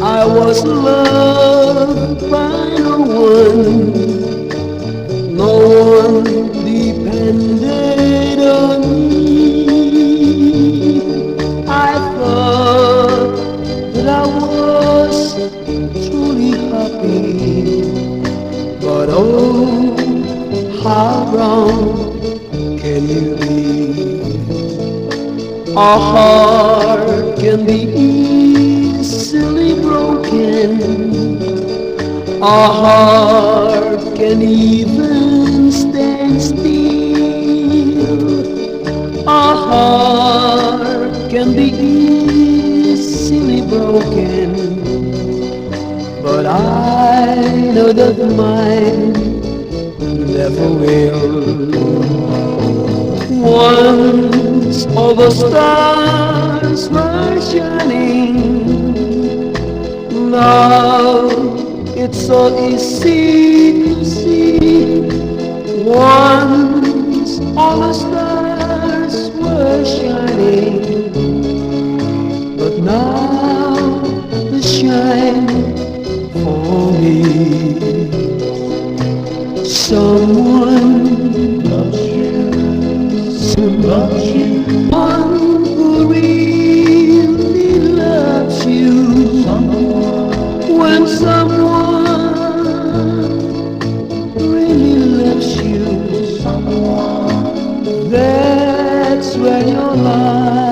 I was loved by no one, no one depended on me. I thought that I was truly happy, but oh, how wrong can you be? A heart can be easily broken. A heart can even stand still. A heart can be easily broken. But I know that mine never will. Once all the stars were shining, now it's so easy to see. Once all the stars were shining, but now they shine for me. Someone loves you, one who really loves you. When someone really loves you, that's when your life